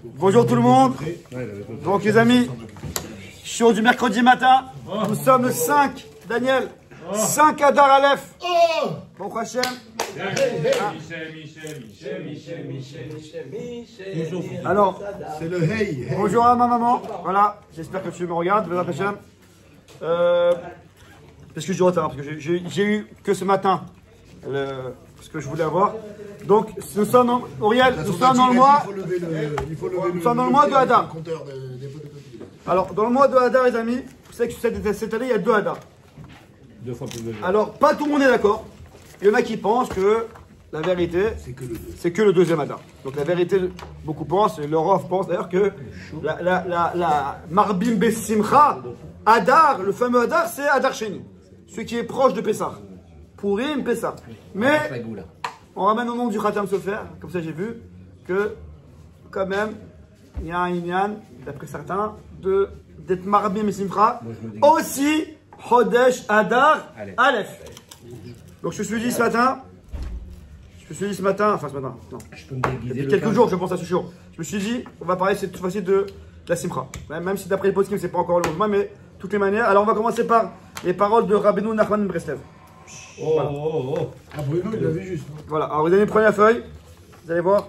Bonjour tout le monde. Donc les amis, show du mercredi matin. Nous sommes le 5, Daniel. 5 Adar Aleph. Bon Hachem. Alors, c'est le hey. Bonjour à ma maman. Voilà, j'espère que tu me regardes. Parce que je retard, parce que j'ai eu que ce matin ce que je voulais avoir. Donc, nous sommes, Auriel, nous sommes dans le mois. Nous sommes dans le mois de Hadar. Alors, dans le mois de Hadar, les amis, vous savez que cette année, il y a 2 Hadar. 2 fois plus de. Alors, pas tout le monde est d'accord. Il y en a qui pensent que la vérité, c'est que le deuxième Hadar. Donc, la vérité, beaucoup pensent, et l'Europe pense d'ailleurs que la Marbim Bessimcha, Hadar, le fameux Hadar, c'est Hadar Sheni, celui qui est proche de Pessah. Purim, Pessah. Mais on ramène au nom du Khatam Sofer, comme ça j'ai vu, que quand même, il y a un Inyan, d'après certains, d'être Marbim et Simcha, aussi Chodesh Hadar Aleph. Donc je me suis dit ce matin, non, depuis quelques jours je pense à ce jour, je me suis dit, on va parler cette fois-ci de la Simcha. Même si d'après les poskim, c'est pas encore le mouvement, mais de toutes les manières. Alors on va commencer par les paroles de Rabbeinu Nachman Breslev. Voilà. Ah, Bruno, il l'avait juste. Voilà, alors vous allez prendre la feuille, vous allez voir.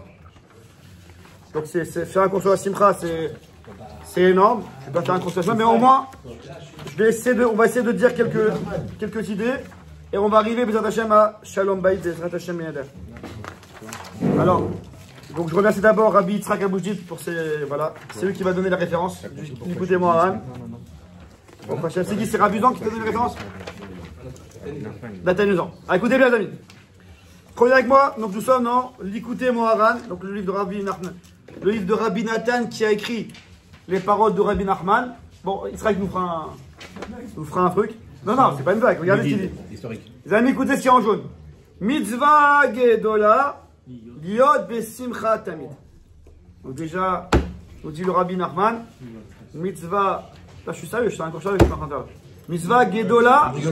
Donc faire un cours sur la Simcha, c'est énorme. Je vais pas faire un cours sur la mais au moins, on va essayer de dire quelques idées. Et on va arriver, Bezrat Hashem, à Shalom Bayit, Bezrat Hashem Menader. Alors, donc je remercie d'abord Rabbi Yitzhak Aboujit pour voilà, c'est lui qui va donner la référence. Écoutez-moi, Aran. Bon, c'est qui? C'est Rabuzan qui te donne la référence? Natanuzan. Ah, écoutez bien, les amis. Prenez avec moi. Donc, nous sommes dans l'Écoutez Moharan, donc le livre de Rabbi Nathan qui a écrit les paroles de Rabbi Nachman. Bon, Yitzhak nous fera un truc. Non, c'est pas une blague. Regardez ce qu'il dit. Historique. Les amis, écoutez ce qu'il y a en jaune. Mitzvah Gedola, Liot Besimcha Tamid. Donc, déjà, nous dit le Rabbi Nachman, Mitzvah. Là, je suis sérieux, je suis encore sérieux, je suis en train de faire. Mitzvah Gedola, Liot.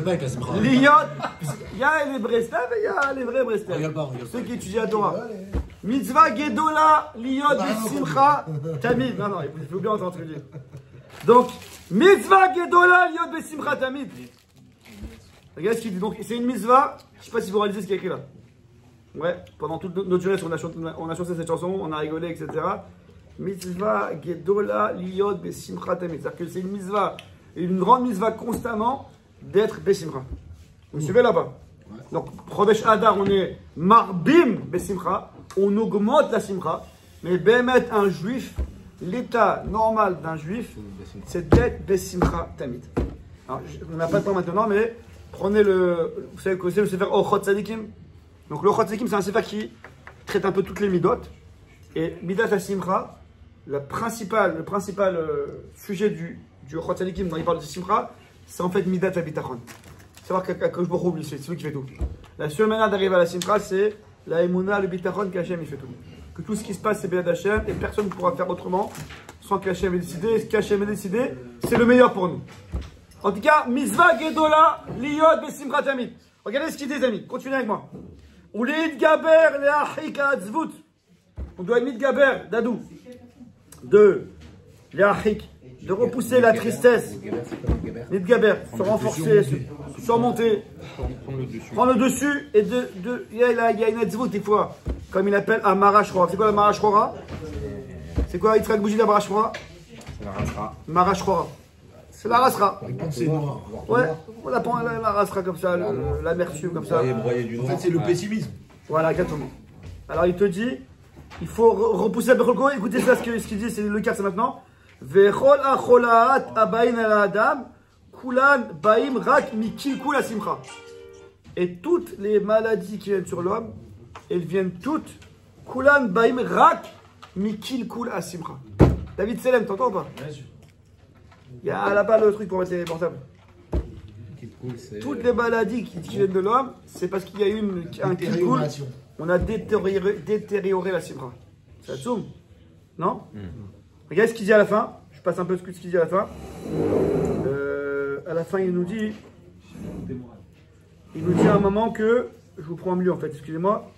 Il y a les Breslev et il y a les vrais Breslev. Ceux qui étudient la Torah. Mitzvah Gedola, Liot Besimcha Tamid. Non, il faut bien entendre ce que je dis. Donc, Mitzvah Gedola, Liot Besimcha Tamid. Regardez ce qu'il dit. Donc, c'est une mitzvah. Je ne sais pas si vous réalisez ce qu'il y a écrit là. Ouais, pendant toute notre jeunesse, on a chanté cette chanson, on a rigolé, etc. Mitzvah Gedola Liot Besimcha Tamid. C'est-à-dire que c'est une mitzvah, une grande mitzvah constamment d'être Besimcha. Vous suivez là-bas? Donc, Chodesh Hadar, on est Marbim Besimcha, on augmente la Simcha, mais Bémet, un juif, l'état normal d'un juif, c'est d'être Besimcha Tamid. Alors, on n'a pas le temps maintenant, mais prenez vous savez que c'est le Sefer Ochot Tzadikim. Donc, le Ochot Tzadikim, c'est un Sefer qui traite un peu toutes les midot. Et Midat la Simcha, le principal sujet du Ochot Tzadikim, quand il parle de Simcha, c'est en fait Midat la Bitachon. Savoir que je me oublie, c'est lui qui fait tout. La seule manière d'arriver à la Simcha, c'est la Emouna, le Bitachon, qu'Hachem il fait tout. Que tout ce qui se passe, c'est bien d'Hachem, et personne ne pourra faire autrement sans qu'Hachem ait décidé. Et ce qu'Hachem ait décidé, c'est le meilleur pour nous. En tout cas, Mitzvah Gedola, Liot Besimcha Tamid. Regardez ce qu'il dit, les amis. Continuez avec moi. Ou Gaber, Leachik Atzvut. On doit être Gaber, Dadou. De Leachik. De repousser la tristesse. Gaber, se renforcer, se surmonter. Prendre le dessus. Et il y a une Atzvut, des fois, comme il appelle Amara Shrora. C'est quoi la Mara Shrora? C'est quoi Yitzhak Boujid, la Mara Shrora? C'est la rasera. Mara Shrora. C'est la rasera. Ouais, on la prend la rasera comme ça, l'amertume comme ça. En fait, c'est le pessimisme. Voilà, exactement. Alors il te dit, il faut repousser la Bechol. Écoutez ça, ce qu'il dit, c'est le cas, c'est maintenant. Vechol acholaat abain ala adam, kulan baim rak mikil kula simcha. Et toutes les maladies qui viennent sur l'homme, elles viennent toutes, kulan baim rak mikil kula simcha. David Selem, t'entends ou pas? Bien sûr. Il y a là-bas le truc pour mettre les portables. Toutes les maladies qui viennent de l'homme, c'est parce qu'il y a eu un kill. On a détérioré la simcha. Ça zoom? Non? Regardez ce qu'il dit à la fin. Je passe un peu ce qu'il dit à la fin. À la fin, il nous dit à un moment que, je vous prends mieux en fait, excusez-moi.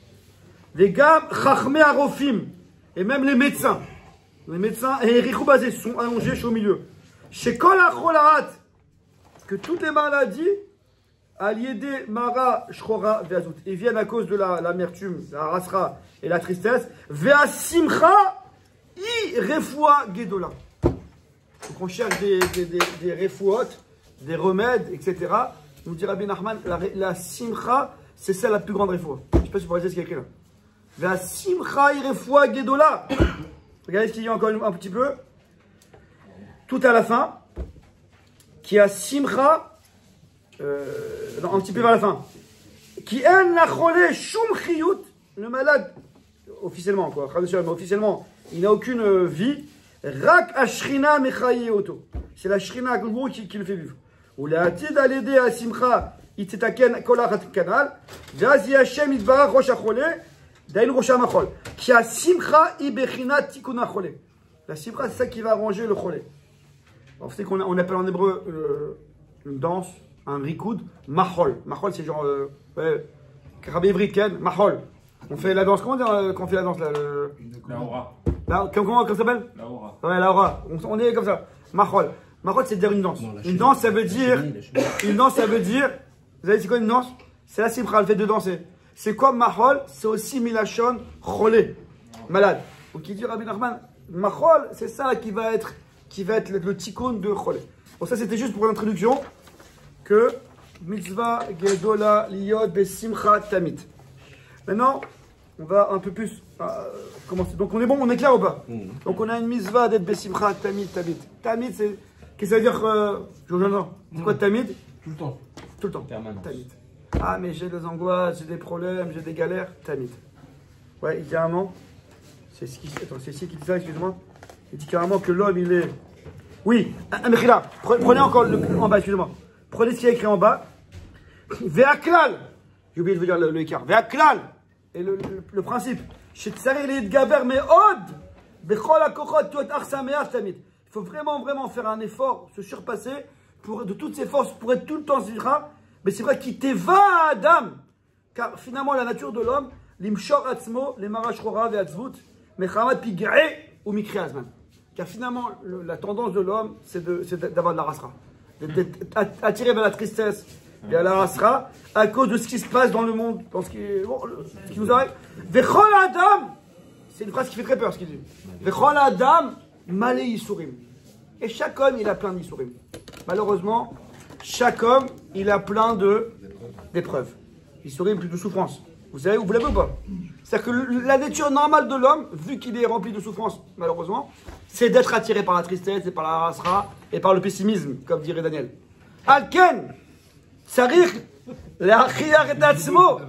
Les gars, chachmé arofim, Et même les médecins, et Erichou Bazé sont allongés, je suis au milieu. Chez Kolacholarat, que toutes les maladies, Aliédé, Mara, Shchora, Veazout, ils viennent à cause de l'amertume, la rasra et la tristesse. Vea Simcha, I Refoua Gedola. Donc on cherche des refouot, des remèdes, etc. Nous dit Rabbi Nachman, la Simcha, c'est celle la plus grande refoua. Je ne sais pas si vous voyez ce qu'il y a écrit là. Vea Simcha, I Refoua Gedola. Regardez ce qu'il y a encore un petit peu. Tout à la fin, qui a Simcha, un petit peu vers la fin, qui en la cholé shum chiyut, le malade, officiellement, quoi, mais officiellement, il n'a aucune vie, rak ashrina mechaye oto. C'est la shrina qui le fait vivre. Ou la atid al aider à Simcha, itetaken kolachat kanal, vazi Hashem itbarach rosh acholé, dain rosh amachol. Qui a Simcha ibechina tikun acholé. La Simcha, c'est ça qui va arranger le cholé. Vous savez qu'on appelle en hébreu une danse, un rikoud, mahol. Mahol, c'est genre, Rabbi Ivrit, Ken, mahol. On fait la danse, comment dire quand on fait la danse là, La aura. Comment ça s'appelle? La aura. Ouais, la aura. On est comme ça. Mahol. Mahol, c'est dire une danse. Non, une danse, ça veut dire. Une danse, ça veut dire. Vous savez, c'est quoi une danse? C'est la simcha, le fait de danser. C'est quoi mahol? C'est aussi milachon, cholé, malade. Donc il dit Rabbi Nachman, mahol, c'est ça qui va être le tikkun de cholé. Bon, ça c'était juste pour l'introduction que mitzvah gedola liyot besimcha tamid. Maintenant, on va un peu plus commencer. Donc on est bon, on est clair ou pas? Donc on a une mitzvah d'être besimcha tamid. Tamid, c'est qu'est-ce que ça veut dire? C'est quoi tamid? Tout le temps. Tout le temps. Permanence. Tamid. Ah mais j'ai des angoisses, j'ai des problèmes, j'ai des galères. Tamid. Ouais, il dit carrément. C'est ici qui dit ça, excuse-moi. Il dit carrément que l'homme, il est... Oui, là, prenez encore en bas, excusez-moi. Prenez ce qui est écrit en bas. Ve'aklal. J'ai oublié de vous dire le écart. Ve'aklal. Et le principe. Il faut vraiment faire un effort, se surpasser de toutes ses forces pour être tout le temps zira. Mais c'est vrai qu'il t'éva Adam. Car finalement, la nature de l'homme, l'imshor atzmo, les marashchora ve'atzvut, mechamad pig'e ou mikri azman. Car finalement, la tendance de l'homme, c'est d'avoir de la rasra. D'être attiré vers la tristesse et à la rasra à cause de ce qui se passe dans le monde, dans ce qui nous arrive. Vechol Adam, c'est une phrase qui fait très peur ce qu'il dit. Vechol Adam, malé yisurim. Et chaque homme, il a plein d'yisurim. Malheureusement, chaque homme, il a plein d'épreuves. Yisurim, plus de souffrance. Vous savez, vous l'avez ou pas? C'est-à-dire que la nature normale de l'homme, vu qu'il est rempli de souffrance, malheureusement, c'est d'être attiré par la tristesse et par la rasra et par le pessimisme, comme dirait Daniel. Alken, sarich, l'achiyar et atzmo.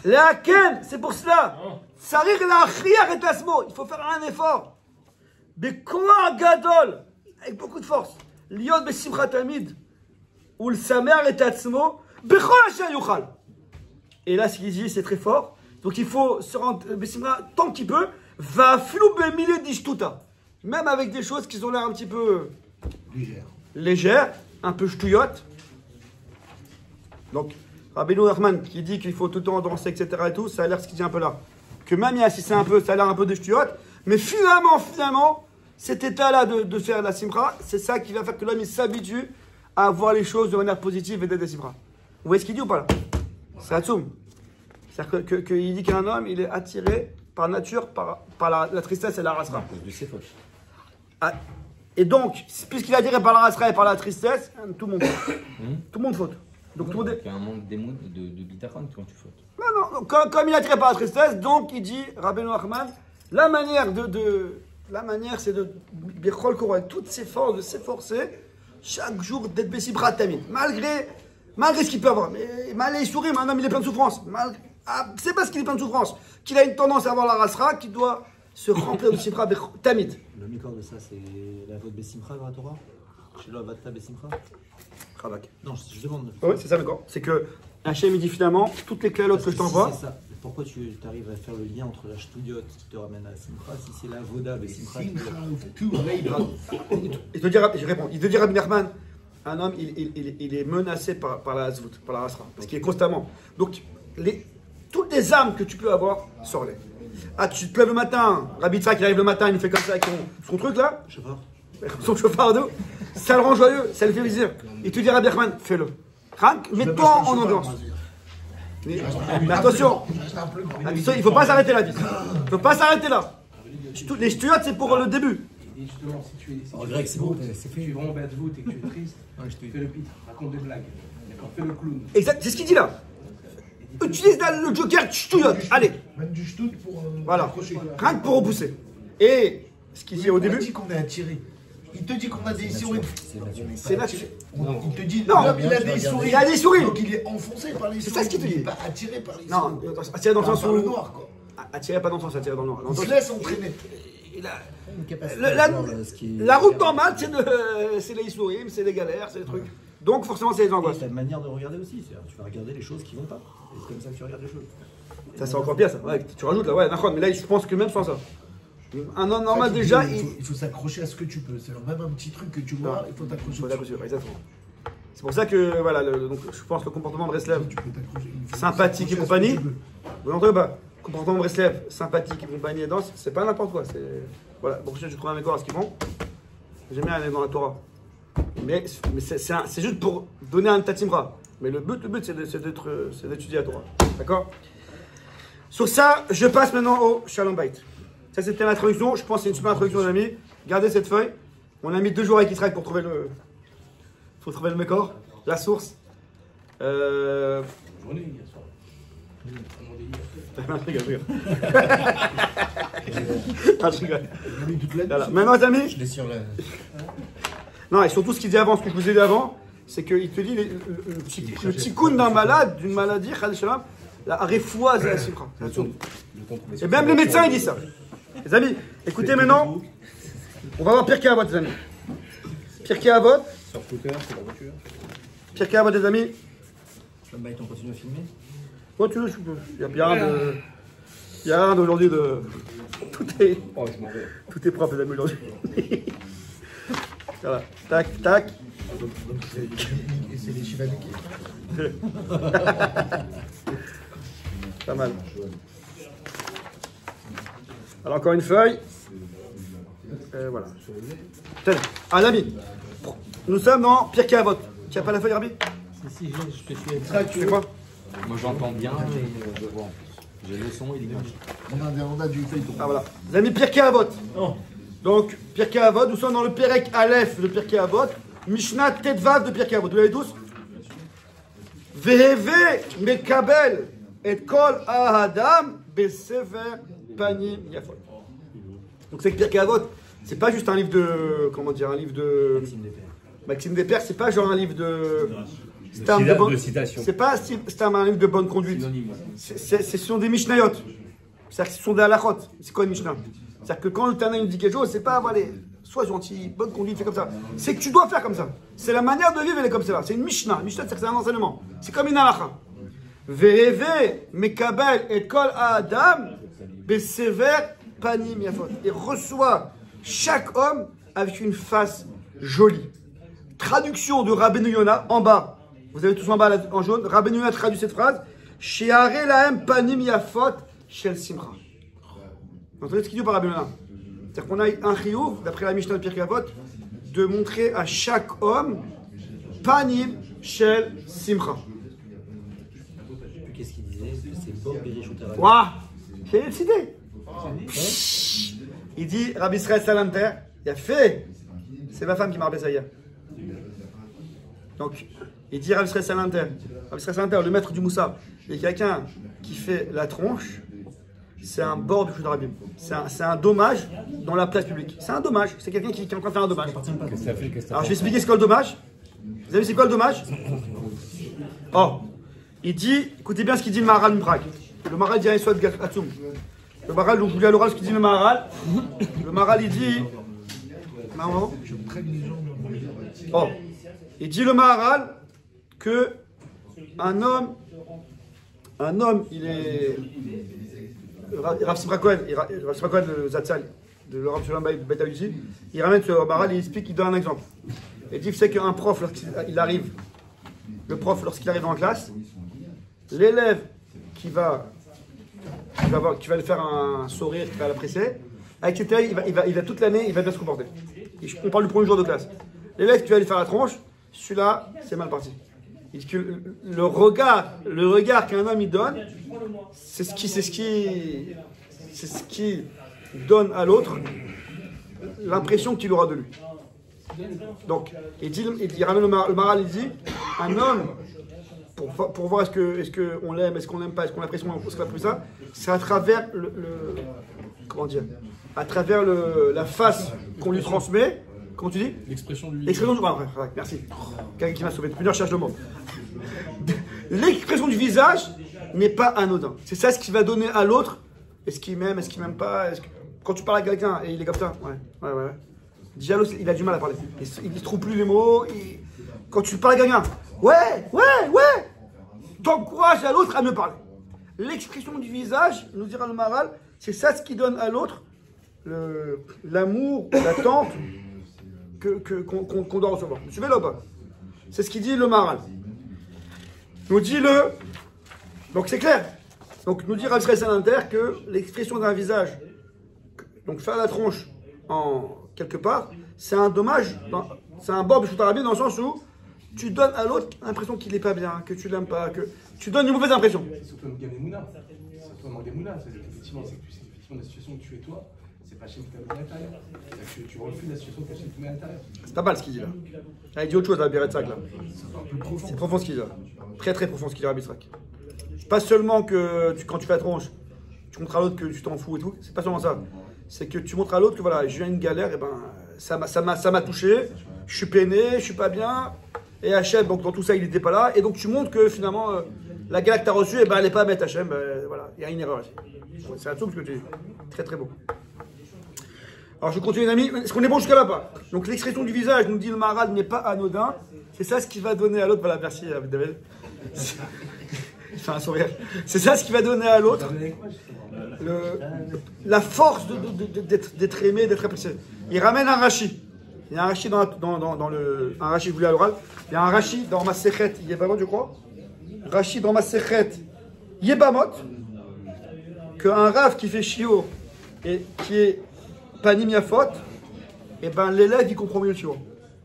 L'alken, c'est pour cela. Sarich, l'achiyar et atzmo. Il faut faire un effort. Bekoa gadol, avec beaucoup de force. Liot besimcha tamid, ou le samer et atzmo, bechol asher yuchal. Et là, ce qu'il dit, c'est très fort. Donc il faut se rendre, tant qu'il peut, va flouber mille d'ishtuta. Même avec des choses qui ont l'air un petit peu légères, un peu ch'touillottes. Donc, Rabbi Nachman qui dit qu'il faut tout le temps danser, etc. et tout, ça a l'air ce qu'il dit un peu là. Que même si c'est un peu, ça a l'air un peu de ch'touillottes, mais finalement, cet état-là de faire la simra, c'est ça qui va faire que l'homme s'habitue à voir les choses de manière positive et d'être des simra. Vous voyez ce qu'il dit ou pas là? C'est Hatsoum. C'est-à-dire qu'il dit qu'un homme, il est attiré par nature, par la tristesse et la rasra. De ses fautes. Et donc, puisqu'il est attiré par la rasra et par la tristesse, tout le monde faute. Tout le monde faute. Donc, tout le monde est... Il y a un manque de bitachon quand tu fautes. Non, comme il est attiré par la tristesse, donc il dit, Rabbeinu Nachman, la manière c'est de birchol koro avec toutes ses forces, de s'efforcer chaque jour d'être bessibrat tamid. Malgré ce qu'il peut avoir. Mais malgré il sourit, un homme il est plein de souffrance. C'est parce qu'il est plein de souffrance qu'il a une tendance à avoir la rasra qui doit se remplir de simcha tamid. Le micro de ça, c'est la faute Bessimcha dans la Torah? Chez l'homme, Vatta Bessimcha? Rabak. Non, je demande. Oui, c'est ça, d'accord. C'est que Hachem il dit finalement, toutes les clélotes que je t'envoie. C'est ça. Pourquoi tu arrives à faire le lien entre la Shtudiot qui te ramène à la Simcha, si c'est la Voda Bessimcha? Il te dit, je réponds, il te dit Rabbi Nachman, un homme il est menacé par la zvut, par la rasra, parce qu'il est constamment. Donc, toutes les âmes que tu peux avoir, sors-les. Ah, tu te lèves le matin, Rabbi Tzrak, il arrive le matin, il nous fait comme ça avec son truc là. Chauffeur. Son chauffard d'eau. Ça le rend joyeux, ça le fait plaisir. Il te dit, Rabbi Nachman, fais-le. Mets-toi en ambiance. Mais attention, il ne faut pas s'arrêter là, dit. Il ne faut pas s'arrêter là. Les stuyades, c'est pour le début. Et justement, si tu es, En grec, c'est bon, si tu es vraiment bête voûte et que tu es triste, fais le pitre, raconte des blagues. D'accord, fais le clown. Exact, c'est ce qu'il dit là. Utilise le joker stuyade. Allez. Même du stout pour Voilà. accrocher. Rien que pour repousser. Et ce qu'il dit au On début. dit qu'on est attiré. Il te dit qu'on a des souris. C'est naturel. Il te dit, Non, il a des souris. Il a des souris. Donc il est enfoncé par les souris. C'est ça ce qu'il te Il dit. est pas attiré par les souris. Non, attiré dans le sens Par le où. noir, quoi. Attiré pas dans le sens, attiré dans le noir. Dans le Il sens- se laisse entraîner. La route normale, c'est les souris, c'est les galères, c'est les trucs. Donc forcément, c'est les angoisses. C'est la manière de regarder aussi. C'est-à-dire, tu vas regarder les choses qui vont pas. Et c'est comme ça que tu regardes les choses. Ça, c'est encore pire, ça. Ouais, tu rajoutes là, ouais, d'accord. Mais là, je pense que même sans ça. Un homme normal, déjà, Il faut s'accrocher à ce que tu peux. C'est même un petit truc que tu vois, il faut t'accrocher. Faut t'accrocher, exactement. C'est pour ça que, voilà, donc, je pense que le comportement de Breslev, Tu peux t'accrocher. Il faut sympathique et s'accrocher à ce compagnie. que tu peux. Vous n'entendez pas? Comportement de Breslev, sympathique et compagnie et danse, c'est pas n'importe quoi. Voilà, bon, je trouve un mécor à ce qu'ils font. J'aime bien aller dans la Torah. Mais c'est juste pour donner un tatimra. Mais le but c'est d'étudier la Torah. D'accord? Sur ça, je passe maintenant au Shalom Bait. Ça, c'était l'introduction. Je pense que c'est une super introduction, les amis. Gardez cette feuille. On a mis 2 jours avec Israël pour trouver le mécor, la source. Journée hier soir. Non, je rigole. Non, je rigole. Il a mis toute la nuit. Voilà. Maintenant, les amis. Je l'ai sur la. Non, et surtout ce qu'il dit avant, ce que je vous ai dit avant, c'est qu'il te dit le tikkun d'un malade, d'une maladie, Chal Shalom, la refoua, c'est la simcha. Et même les médecins, ils disent ça. Les amis, écoutez maintenant, on va voir Pirkei Avot, les amis. Pirkei Avot. Sur scooter, c'est la voiture. Pirkei Avot, les amis. On continue à filmer. Toi, tu veux, tu peux. Il n'y a rien d'aujourd'hui de. Oh, je m'en vais. Tout est propre, les amis, aujourd'hui. Voilà. Tac, tac. Donc, c'est les chivaniques. Pas mal. Alors, encore une feuille. Voilà. Tenez. Ah, l'ami. Nous sommes dans Pirkei Avot. Tu n'as pas la feuille, Rabbi? Si, je te suis. Tu fais quoi? Moi, j'entends bien, mais je vois en plus. J'ai le son et l'image. On a du feuilleton. Ah, voilà. Les amis, Pirkei Avot. Donc, Pirkei Avot, nous sommes dans le Perek Aleph de Pirkei Avot. Mishnah Tetvav de Pirkei Avot. Vous l'avez tous? Veheve mekabel et kol ahadam besever panim yafot. Donc, c'est que Pirkei Avot, c'est pas juste un livre de. Comment dire? Un livre de. Maxime Despères, c'est pas genre un livre de. C'est un de citation. C'est pas un livre de bonne conduite. Synonyme. Ce sont des Mishnayot. C'est-à-dire que ce sont des halachot. C'est quoi une Mishnah? C'est-à-dire que quand le Tana nous dit quelque chose, c'est pas, voilà, sois gentil, bonne conduite, fais comme ça. C'est que tu dois faire comme ça. C'est la manière de vivre, elle est comme ça. C'est une Mishnah. Mishnah, c'est un enseignement. C'est comme une halacha. Veheve mekabel et kol adam besever panim yafot. Et reçoit chaque homme avec une face jolie. Traduction de Rabbeinu Yonah en bas. Vous avez tous en bas en jaune. Rabbeinu Yonah traduit cette phrase. She'are lahem panim yafot shel simcha. Vous entendez ce qu'il dit par Rabbeinu Yonah? C'est-à-dire qu'on a un chiyuv, d'après la Mishnah de Pirkei Avot, de montrer à chaque homme panim shel simcha. Qu'est-ce qu'il disait? C'est Bob Bereshut Rabbi. Waouh! J'ai décidé. Il dit Rabbi Israël Salanter, il a fait. C'est ma femme qui m'a rappelé ça hier. Donc, il dit Rabbi Israël Salanter, le maître du Moussa, il y a quelqu'un qui fait la tronche, c'est un bord du Rabbi. C'est un dommage dans la place publique. C'est un dommage. C'est quelqu'un qui est en train de faire un dommage. Qu'est-ce que ça fait? Alors, je vais expliquer c'est quoi le dommage. Vous savez c'est quoi le dommage? Oh, il dit, écoutez bien ce qu'il dit le Maharal Miprak. Le Maharal dit Yesod Atzoum. Le Maharal, donc je vous lis à l'oral ce qu'il dit le Maharal. Le Maharal, il dit. Maman. Je traîne les gens. Oh, il dit le Maharal que un homme, il est. Rav Simcha Cohen, le Zatzal, de Rav Shalom Bayit de Beit HaYuzi, il ramène ce Maharal et il explique, il donne un exemple. Il dit, c'est qu'un prof, lorsqu'il arrive, lorsqu'il arrive en classe, l'élève qui va tu vas lui faire un sourire, tu vas l'apprécier. Avec cet œil, il va toute l'année, il va bien se comporter. On parle du premier jour de classe. L'élève, tu vas lui faire la tronche, celui-là, c'est mal parti. Il dit que le regard qu'un homme il donne, c'est ce qui donne à l'autre l'impression qu'il aura de lui. Donc, il ramène le Maharal, il dit, un homme, pour voir est-ce qu'on l'aime, est-ce qu'on l'aime pas, est-ce qu'on l'apprécie, est-ce qu'on l'apprécie ça, c'est à travers comment dire, à travers la face qu'on lui transmet. Comment tu dis? L'expression du visage. Merci. Quelqu'un qui m'a sauvé. Depuis une heure, je cherche le mot. L'expression du visage n'est pas anodin. C'est ça ce qui va donner à l'autre. Est-ce qu'il m'aime, est-ce qu'il m'aime pas, quand tu parles à quelqu'un et il est comme ça, ouais. Déjà, il a du mal à parler. Il ne trouve plus les mots. Quand tu parles à quelqu'un, ouais. T'encourages à l'autre à mieux parler. L'expression du visage, nous dira le Maharal, c'est ça ce qui donne à l'autre l'amour, l'attente qu'on doit recevoir. Vous suivez là ou pas? C'est ce qu'il dit le Maharal. Nous dit donc c'est clair. Donc nous dit Rav Israël Salanter que l'expression d'un visage, donc faire la tronche en quelque part, c'est un dommage, c'est un bord de shoot arabe dans le sens où tu donnes à l'autre l'impression qu'il n'est pas bien, que tu l'aimes pas, que tu donnes une mauvaise impression. C'est surtout un Gamemouna. C'est surtout un Gamemouna. Effectivement, c'est que tu sais effectivement la situation où tu es toi. C'est pas chez qui t'a mis à l'intérieur. Tu refuses la situation que tu mets à l'intérieur. C'est pas mal ce qu'il dit là. Il dit autre chose à Rabbi Yitzhak là. C'est profond ce qu'il dit là. Très très profond ce qu'il dit Rabbi Yitzhak. Pas seulement que quand tu fais la tronche, tu montres à l'autre que tu t'en fous et tout. C'est pas seulement ça. C'est que tu montres à l'autre que voilà, j'ai eu une galère, et ben ça m'a touché. Je suis peiné, je suis pas bien. Et Hachem, donc dans tout ça, il n'était pas là. Et donc tu montres que finalement, la galère que tu as reçue, elle n'est pas à mettre Hachem. Voilà, il y a une erreur. C'est un tout ce que tu dis. Très très beau. Alors je continue les amis, est-ce qu'on est bon jusqu'à là pas? Donc l'expression du visage, nous dit le Maharal, n'est pas anodin. C'est ça ce qui va donner à l'autre, voilà, merci David. Il fait un sourire. C'est ça ce qui va donner à l'autre la force d'être aimé, d'être apprécié. Il ramène un Rashi. Il y a un Rashi dans un Rashi voulu à l'oral. Il y a un Rashi dans Masechet Yebamot, je crois. Rashi dans Masechet Yebamot, qu'un Rav qui fait Shiur et qui est Panim Yafot, et ben l'élève il comprend mieux le Shiur.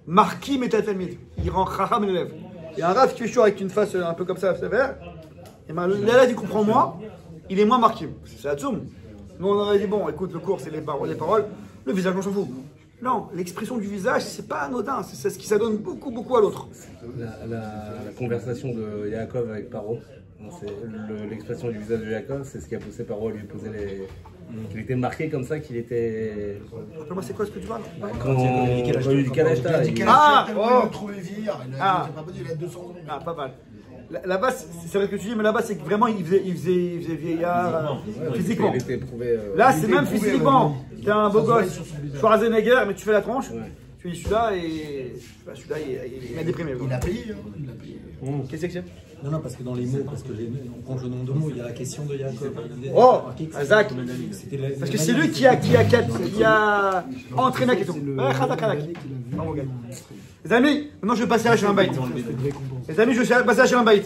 Markim et Tatamid, il rend Chacham l'élève. Il y a un Rav qui fait Shiur avec une face un peu comme ça, sévère, et ben l'élève il comprend moins, il est moins Markim. C'est la Tzoum. Nous on aurait dit bon, écoute, le cours c'est les paroles, le visage on s'en fout. Non, l'expression du visage c'est pas anodin, c'est ce qui ça donne beaucoup à l'autre. La conversation de Yaakov avec Paro, c'est l'expression du visage de Yaakov, c'est ce qui a poussé Paro à lui poser les. Il était marqué comme ça qu'il était. Rappelle-moi, c'est quoi ce que tu parles? Quand il y a eu du Kalashta. Ah, oh, trouvé vieillard. Il a 200 ans. Ah, pas mal. Là-bas, c'est vrai ce que tu dis, mais là-bas, c'est que vraiment, il faisait vieillard physiquement. Là, c'est même physiquement. T'es un beau gosse, Schwarzenegger, mais tu fais la tranche. Tu dis celui-là et. Celui-là, il m'a déprimé. Il a payé, hein. Il a payé. Qu'est-ce que c'est? Non, parce que dans les mots, parce que on prend le nombre de mots, il y a la question de Yaakov. Oh, Zach. Parce que c'est lui qui a entraîné tout. Les amis, maintenant je vais passer à Shalom Bayit. Les amis, je vais passer à Shalom Bayit.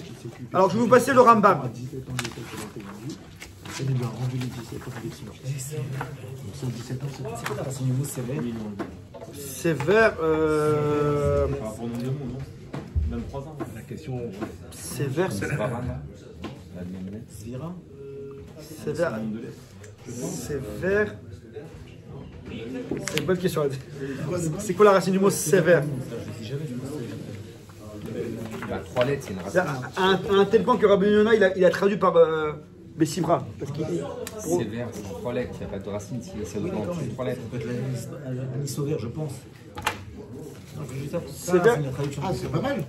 Alors je vais vous passer le Rambam. C'est vers. Même 3 ans. La question. C'est vers. C'est vers. C'est une bonne question. C'est quoi la racine du mot sévère? 3 lettres, c'est une racine. Un tel point que Rabbi Yonah il a traduit par Bessimra. Sévère, c'est 3 lettres, il n'y a pas de racine, c'est 3 lettres. Anisovère, je pense. C'est bien. Ah, c'est pas mal.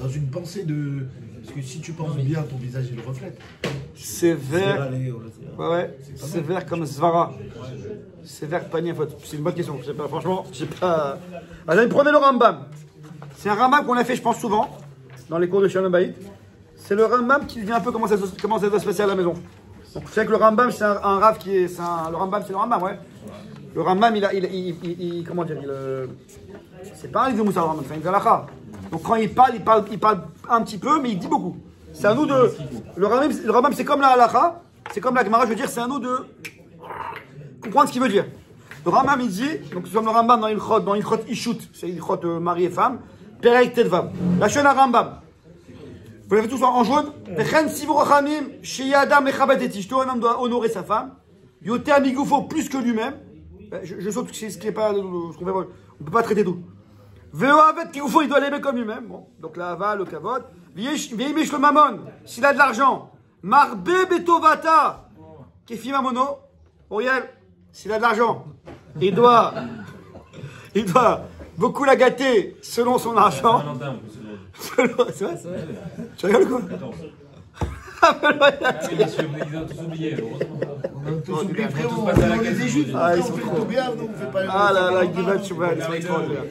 Dans une pensée de. Parce que si tu penses bien, ton visage il le reflète. Sévère. Ouais. Sévère comme Svara. Sévère panier faute. C'est une bonne question. Je sais pas, franchement, je sais pas. Allez, prenez le Rambam. C'est un Rambam qu'on a fait, je pense, souvent dans les cours de Shalom Bayit. C'est le Rambam qui dit un peu comment ça doit se passer à la maison. Donc, vous savez que le Rambam, c'est un Rav qui est. Le Rambam, c'est le Rambam, ouais. Le Rambam, comment dire, c'est pas un livre de Moussa, le Rambam, c'est un livre d'Halakha. Donc quand il parle un petit peu, mais il dit beaucoup. C'est à nous de. Le Rambam, c'est comme la Halakha, C'est comme la Gemara, je veux dire, c'est à nous de comprendre ce qu'il veut dire. Le Rambam, il dit, donc nous sommes le Rambam dans Ilchot Ishut, c'est Ilchot mari et femme, Perek Tedvav. La chaîne à Rambam. Vous l'avez tous en jaune. Vechen Sivu Rachamim, Shei Adam Mechabed et Ishto, un homme doit honorer sa femme. Yoter Amigufo, plus que lui-même. Je saute ce qui n'est pas, ce qu'on fait, on ne peut pas traiter tout. Veohavet Kigufo, il doit l'aimer comme lui-même. Bon, donc la hava, le kavod. Veimish le mamon, s'il a de l'argent. Marbe Betovata, Kefi Mamono, Auriel, s'il a de l'argent, il doit beaucoup la gâter selon son argent. C'est vrai, c'est vrai. Tu rigoles quoi? On a tous oublié, frérot, on les est juifs. Ah, ils on sont fait trop. tout bien, nous, on fait pas les Ah là là, Guivat Chouba, ils sont extraordinaires.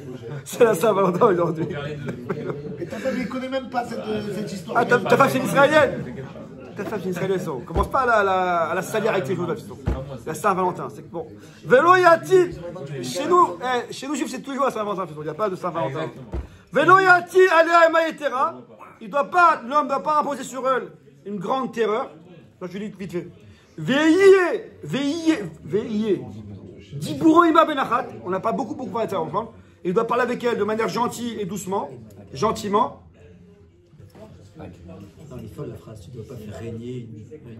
C'est la Saint-Valentin aujourd'hui. Et ta femme, elle connaît même pas cette histoire. Ah, ta femme c'est une israélienne. Ta femme c'est une israélienne. On commence pas à la salir avec ces choses-là. La Saint-Valentin, c'est bon. Vélo Yati, chez nous juifs c'est toujours la Saint-Valentin. Il n'y a pas de Saint-Valentin. Vélo Yati, Alea Ema Yetera. L'homme ne doit pas imposer sur elle une grande terreur. Donc je dis vite fait. Veillez. Diburo Ima Benachat. On n'a pas beaucoup parlé de ça ensemble. Il doit parler avec elle de manière gentille et doucement. Gentiment. Non, il faut la phrase, tu ne dois pas faire régner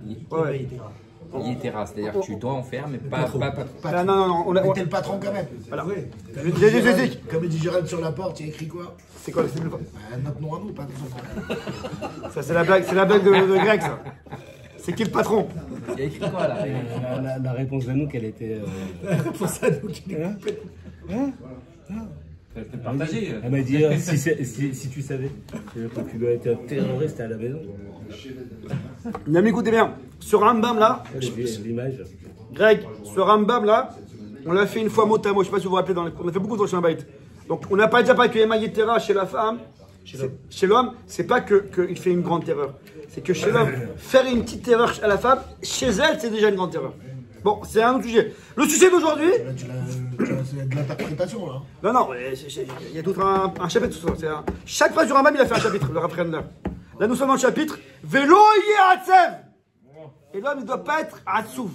une Ouais. Yetera, c'est-à-dire que tu dois en faire, mais pas. Non. Mais t'es le patron quand même. Voilà. Ouais. J'ai Comme il dit Gérald sur la porte, il y a écrit quoi? C'est quoi Notre nom à nous, pas de son nom. Ça, c'est la blague de Greg, ça. C'est qui le patron? Il y a écrit quoi là? La réponse de nous, qu'elle était. Pour ça, donc, C'est partagé. Elle m'a dit si tu savais que tu dois être un terroriste à la maison. Non, mais écoutez bien. Ce Rambam là, L'image. Greg, ce Rambam là, on l'a fait une fois mot à mot. Je ne sais pas si vous vous rappelez, on a fait beaucoup de Rosh Hashanah. Donc on n'a pas déjà parlé que Ema Yetera chez la femme, chez l'homme, c'est pas qu'il fait une grande terreur. C'est que chez l'homme, faire une petite terreur à la femme, chez elle, c'est déjà une grande terreur. Bon, c'est un autre sujet. Le sujet d'aujourd'hui. C'est de l'interprétation là. Non, il y a tout un chapitre. Chaque phrase du Rambam, il a fait un chapitre, le Rav Rendler. Là, nous sommes dans le chapitre Velo Yehatsev. Et l'homme, il ne doit pas être Hatsouv,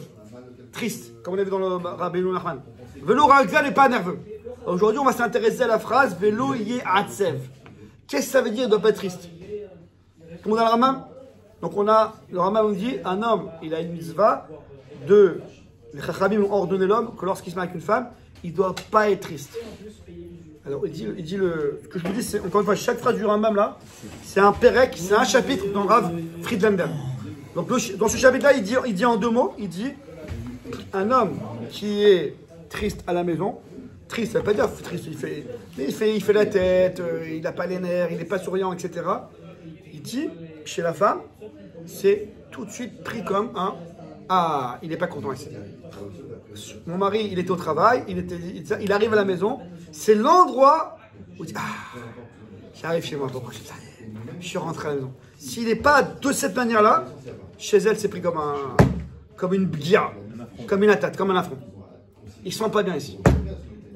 triste, comme on a vu dans le Rabbeinu Nachman. Velo Ragza n'est pas nerveux. Aujourd'hui, on va s'intéresser à la phrase Velo Yehatsev. Qu'est-ce que ça veut dire, il ne doit pas être triste? Tout le monde a le Rambam? Donc, le Rambam nous dit un homme, il a une mitzvah de. Les Chachamim ont ordonné l'homme que lorsqu'il se marie avec une femme, il ne doit pas être triste. Alors, il dit ce que je vous dis, c'est encore une fois, chaque phrase du Rambam là, c'est un Perek, c'est un chapitre dans le Rav Friedlander. Donc, dans ce chapitre-là, il dit en deux mots, il dit un homme qui est triste à la maison, triste, ça ne veut pas dire triste, il fait la tête, il n'a pas les nerfs, il n'est pas souriant, etc. Il dit, chez la femme, c'est tout de suite pris comme un ah, il n'est pas content ici. Mon mari, il était au travail, il arrive à la maison, c'est l'endroit où il dit ah, j'arrive chez moi, pourquoi je suis rentré à la maison. S'il n'est pas de cette manière-là, chez elle, c'est pris comme une guerre, comme une attaque, comme un affront. Ils ne sont pas bien ici.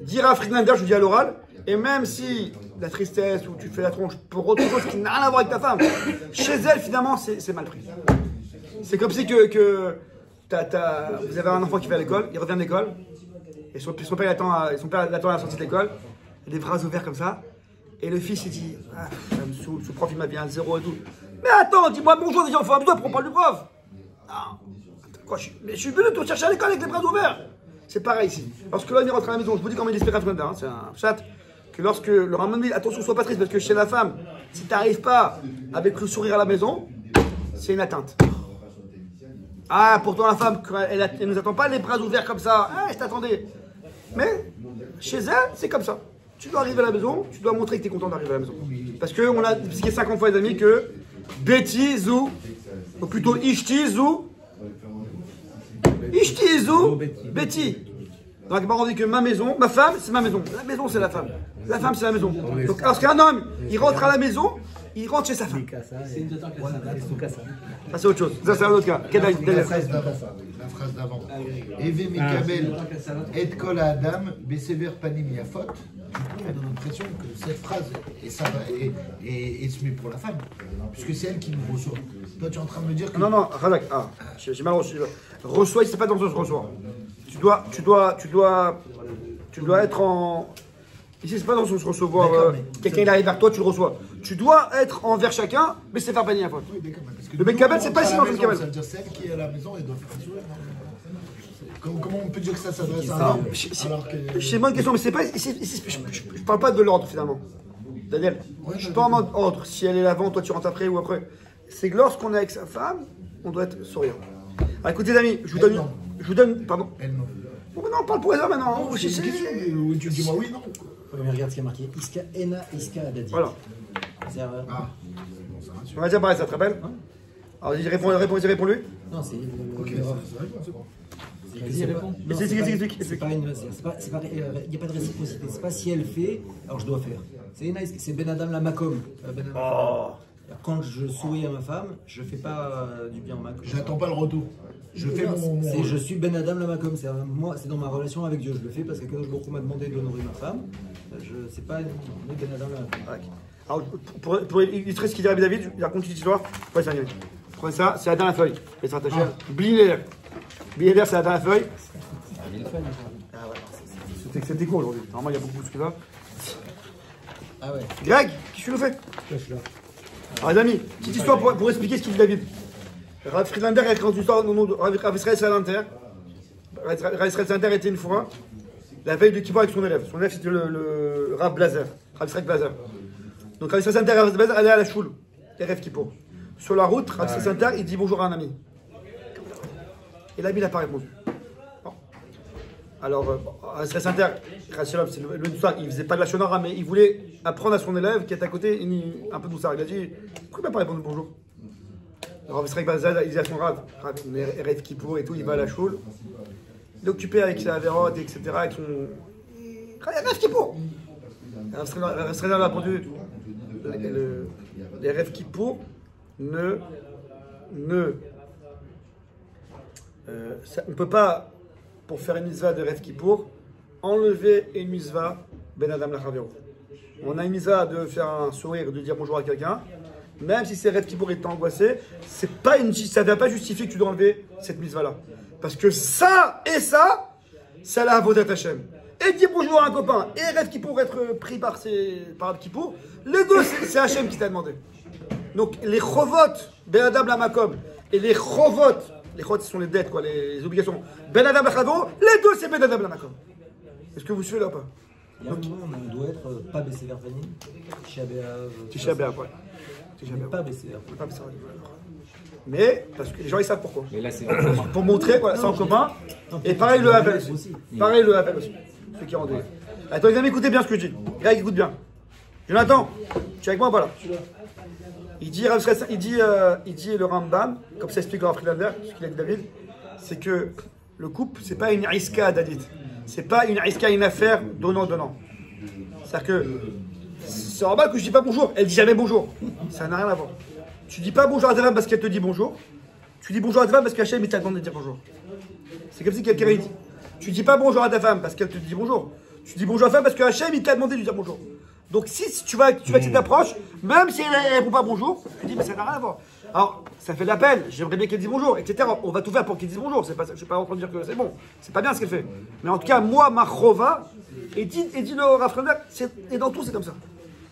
Dire à Friedlander, je vous dis à l'oral, et même si la tristesse ou tu fais la tronche pour autre chose qui n'a rien à voir avec ta femme, chez elle, finalement, c'est mal pris. C'est comme si vous avez un enfant qui va à l'école, il revient de l'école, et son père l'attend à la sortie de l'école, les bras ouverts comme ça, et le fils il dit ah, ça me saoule, ce prof il m'a bien un 0 et tout. Mais attends, dis-moi bonjour déjà, on fait un besoin pour parler du prof. Non, quoi, je suis venu te chercher à l'école avec les bras ouverts. C'est pareil ici. Lorsque l'homme rentre à la maison, je vous dis comment il espère Fernanda, c'est un chat, que lorsque le Rambam dit attention, sois pas triste, parce que chez la femme, si tu n'arrives pas avec le sourire à la maison, c'est une atteinte. Ah, pourtant la femme, elle ne nous attend pas les bras ouverts comme ça. Ah, je t'attendais. Mais chez elle, c'est comme ça. Tu dois arriver à la maison, tu dois montrer que tu es content d'arriver à la maison. Parce qu'on a expliqué 50 fois, les amis, que Betty Zou, ou plutôt Ishti Zou, Betty. Donc, on dit que ma maison, ma femme, c'est ma maison. La maison, c'est la femme. La femme, c'est la maison. Donc, lorsqu'un homme, il rentre à la maison, il rentre chez sa femme. C'est une autre classe. Ça, c'est autre chose. Ça, c'est un autre cas. La phrase d'avant. Eve Mikabel et Kol Adam, Besever Panim Yafot. me donne l'impression que cette phrase est semée pour la femme, puisque c'est elle qui nous reçoit. Toi, tu es en train de me dire que. Non, non, Razak, j'ai mal reçu. Reçoit, c'est pas dans le sens reçoit. Tu dois être en. Ici, c'est pas dans le sens recevoir. Quelqu'un il arrive vers toi, tu le reçois. Tu dois être envers chacun, mais c'est faire bénir la faute. Oui, d'accord, parce que Le Ben Kabel, c'est pas ici dans le Ben Kabel. Ça veut dire celle qui est à la maison, elle doit faire un sourire. Comment on peut dire que ça s'adresse à un homme alors que. C'est moi une question, mais c'est pas. Je parle pas de l'ordre finalement. Daniel, je suis pas en mode ordre. Si elle est avant, toi tu rentres après ou après. C'est que lorsqu'on est avec sa femme, on doit être souriant. Alors, écoutez, les amis, je vous donne. Pardon. Elle non. Bon, mais non, on parle pour les hommes maintenant. C'est une question, mais tu dis moi oui, non. Ouais, mais regarde ce qui a marqué. Iska Ena, Iska Adadi. Voilà. C'est-à-dire, Ah, bon, ça rassure. On va dire pareil, ça te rappelle Alors, il répond lui. non, c'est. Ok, c'est bon. Vas-y, réponds. Explique. C'est pas une. Il n'y a pas de réciprocité. C'est pas si elle fait, alors je dois faire. C'est Ena, c'est Ben Adam la Makom. Quand je souris à ma femme, je fais pas du bien au Makom. J'attends pas le retour. Je fais mon. Je suis Ben Adam la Makom. Moi, c'est dans ma relation avec Dieu. Je le fais parce que Kadosh Baruch Hu m'a demandé de nourrir ma femme. C'est pas Ben Adam la Makom. Alors, pour illustrer ce qu'il dit Rabbi David, il raconte une histoire. Ouais, ça, prenez ça, c'est la dernière feuille. Et ça attaché. Billet vert, c'est la dernière feuille. C'était quoi aujourd'hui? Normalement, il y a beaucoup plus que ça. Ah ouais. Greg, qu'est-ce que tu nous fais? Alors, les amis, petite histoire pour expliquer ce qu'il dit David. Rav Friedlander a écrit une histoire au nom de Rav Israël Salanter. Rav Israël Salanter était une fois la veille de Kippour avec son élève. Son élève, c'était le Rav Blazer, Rav Israël Blazer. Donc, Rav Israël Salanter et Rav Blazer allaient à la choule, les Rav Kippour. Sur la route, Rav Israël Salanter, il dit bonjour à un ami. Et l'ami n'a pas répondu. Bon. Alors, Rav Israël Salanter, c'est le douceur, il faisait pas de la shonara, mais il voulait apprendre à son élève qui est à côté un peu douceur. Il a dit pourquoi il m'a pas répondu bonjour? Rav Israël Blazer, il dit à son Rav, Rav Kippour et tout, il va à la choule. Il est occupé avec sa vérote, etc. Avec son. Rav Kippour! Rav Israël a répondu les Rav Kippour on ne peut pas, pour faire une mitzvah de Rav Kippour, enlever une mitzvah Ben Adam Lachavero. On a une mitzvah de faire un sourire, de dire bonjour à quelqu'un, même si c'est Rav Kippour est angoissé, ça ne va pas justifier que tu dois enlever cette mitzvah-là. Parce que ça, c'est la Avodat Hashem. Et dire bonjour à un copain, et Rav Kippour être pris par Rav Kippour, les deux, c'est Hashem qui t'a demandé. Donc les chovot, Ben Adam la Makom, et les chovot, ce sont les dettes, quoi, les obligations, Ben Adam la Chado, les deux c'est Ben Adam la Makom. Est-ce que vous suivez là ou pas? Il y a un moment où on doit être pas baissé vers Panim, Tisha B'Av, ouais. Pas baissé vers Pas baissé vers mais, parce que les gens ils savent pourquoi. Mais là, c'est Pour montrer, voilà, c'est en commun. Et pareil le Havel aussi. Pareil le Havel aussi. Ceux qui rendent. Attends les amis, écoutez bien ce que je dis. Greg, écoute bien. Jonathan, tu es avec moi ou pas là? Il dit le Rambam, comme ça explique le Rav Friedlander, ce qu'il a dit David, c'est que le couple, c'est pas une iska David. C'est pas une iska, une affaire donnant-donnant. C'est-à-dire que c'est normal que je dis pas bonjour, elle dit jamais bonjour. Ça n'a rien à voir. Tu dis pas bonjour à ta femme parce qu'elle te dit bonjour. Tu dis bonjour à ta femme parce qu'Hachem t'a demandé de dire bonjour. C'est comme si quelqu'un dit. Tu dis pas bonjour à ta femme parce qu'elle te dit bonjour. Tu dis bonjour à ta femme parce qu'Hachem t'a demandé de lui dire bonjour. Donc si tu vas avec cette approche, même si elle ne répond pas bonjour, tu dis mais ça n'a rien à voir. Alors ça fait de la peine, j'aimerais bien qu'elle dise bonjour, etc. On va tout faire pour qu'elle dise bonjour. C'est pas, je ne suis pas en train de dire que c'est bon. C'est pas bien ce qu'elle fait. Mais en tout cas, moi, ma chova, et dit le Rav Friedlander, et dans tout c'est comme ça.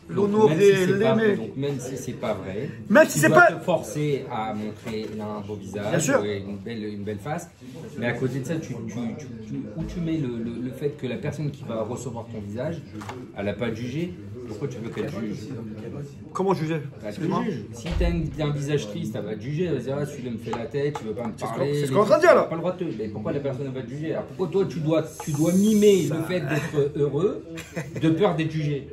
L'honorer, l'aimer. Donc même si c'est pas vrai, même si c'est pas te forcer à montrer un beau visage, bien sûr. Une belle face, mais à côté de ça, où tu mets le fait que la personne qui va recevoir ton visage, elle n'a pas à juger. Pourquoi tu veux qu'elle juge? Comment juger? Parce que si tu as un visage triste, elle va te juger, elle va se dire ah, celui-là me fait la tête, tu veux pas me parler. C'est ce qu'on est en train de dire là. Pas le droit de te... Mais pourquoi la personne va te juger? Alors pourquoi toi tu dois mimer le fait d'être heureux de peur d'être jugé?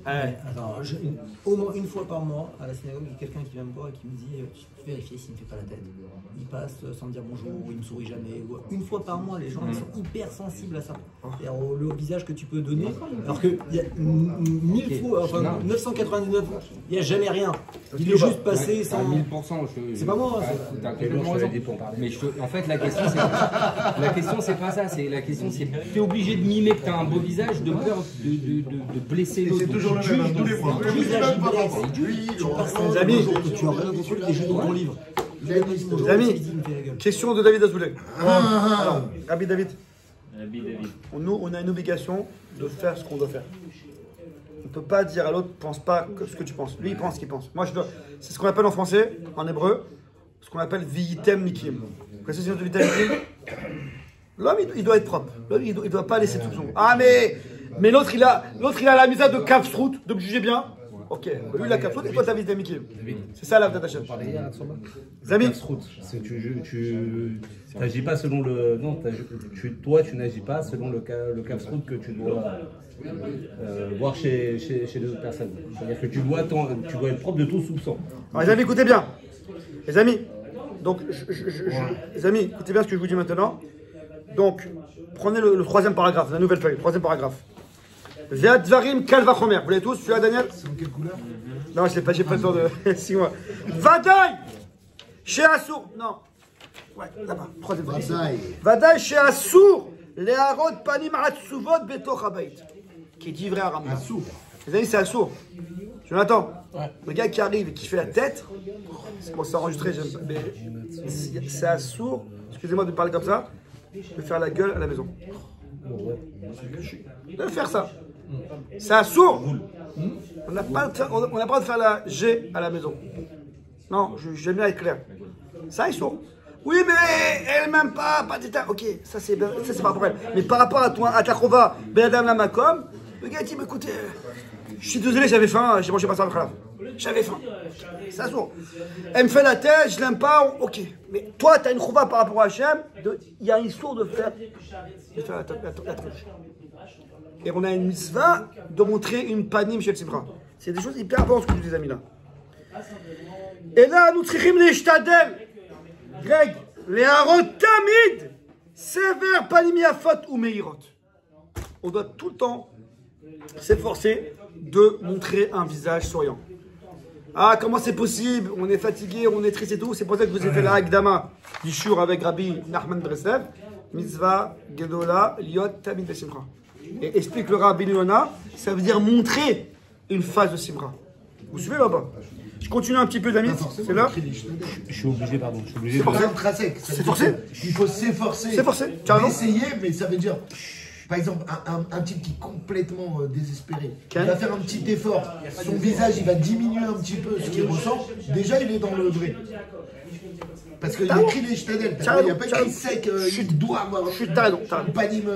Attends, au moins une fois par mois, à la synagogue, il y a quelqu'un qui vient me voir et qui me dit vérifier s'il ne me fait pas la tête. Il passe sans me dire bonjour, il me sourit jamais. Une fois par mois, les gens ils sont hyper sensibles à ça. C'est-à-dire le visage que tu peux donner, alors qu'il y a 1000 fois, enfin 999, il n'y a jamais rien. Il est juste passé sans. 1000%, c'est pas moi, t'as complètement raison. Mais en fait, la question, c'est pas ça. La question, c'est t'es obligé de mimer que t'as un beau visage de peur de blesser l'autre. C'est toujours le même, tous les mois. Les amis, tu as rien contre lui, et juste dans ton livre. les amis, question de David Azoulay. Alors, Rabbi David, nous, on a une obligation de faire ce qu'on doit faire. On ne peut pas dire à l'autre, pense pas ce que tu penses. Lui, il pense ce qu'il pense. Moi, c'est ce qu'on appelle en français, en hébreu, ce qu'on appelle viyitem mikim. Vous connaissez ce que c'est viyitem mikim? L'homme, il doit être propre. L'homme, il ne doit pas laisser tout son. Ah, mais l'autre, il a la mise de Kafstrout, de me juger bien. Ok, lui, il a Kafstrout et toi, t'as viyitem mikim. C'est ça, la Tachem. Les amis, tu n'agis pas selon le. Non, toi, tu n'agis pas selon le Kafstrout que tu dois voir chez les autres personnes. C'est-à-dire que tu dois être propre de tout soupçon. Alors, les amis, écoutez bien. Les amis, donc, les amis, écoutez bien ce que je vous dis maintenant. Donc, prenez le troisième paragraphe, la nouvelle feuille, le troisième paragraphe. Ve'advarim kal vachomer. Vous l'avez tous, celui-là, Daniel? C'est en quelle couleur? Non, je l'ai pas, j'ai pas le temps de 6 mois. Vadaï chez Assour. Non. Ouais, là-bas, troisième feuille. Vadaï chez Assour. Les harod panim atsuvot betoch habayit. Qui dit vrai à Rambam. Assour. Les amis, c'est Assour. Jonathan, le gars qui arrive et qui fait la tête, c'est bon, c'est enregistré, mais c'est Assour, excusez-moi de parler comme ça, de faire la gueule à la maison. De faire ça. C'est Assour. On n'a pas le droit de faire la G à la maison. Non, j'aime bien être clair. Ça, Assour. Oui, mais elle m'aime pas, ok, ça c'est par rapport à elle. Mais par rapport à toi, à ta chova, Benadam la Makom, le gars dit, écoutez, je suis désolé, j'avais faim, j'ai mangé pas ça à j'avais faim. Ça sourd. Elle me fait la tête, je l'aime pas, ok. Mais toi, tu as une chouva par rapport à Hachem, il y a une sourde de faire la tronche. Et on a une mitzvah de montrer une panim chez le Sibra. C'est des choses hyper importantes ce que je dis, les amis, là. Et là, nous trichim les shtadel. Greg, les harot tamid, sévère panimiafot ou meirot. On doit tout le temps s'efforcer de montrer un visage souriant. Ah, comment c'est possible? On est fatigué, on est triste et tout. C'est pour ça que vous avez fait la Hagdama du Shur avec Rabbi Nachman Breslev. Mitzvah, Gedola, Liot, Tamid de Simcha. Et explique le Rabbi Yona, ça veut dire montrer une phase de Simcha. Vous suivez là-bas? Je continue un petit peu, d'amis. C'est là. Je suis obligé, pardon. C'est forcé. C'est forcé. Il faut s'efforcer. C'est forcé. Tu as raison. Essayer, mais ça veut dire, par exemple, un type qui est complètement désespéré, il va faire un petit effort. Son visage, il va diminuer un petit peu ce qu'il ressent. Déjà, il est dans le vrai. Parce qu'il écrit les shtadel. Il n'y a pas écrit sec. Il doit avoir une panime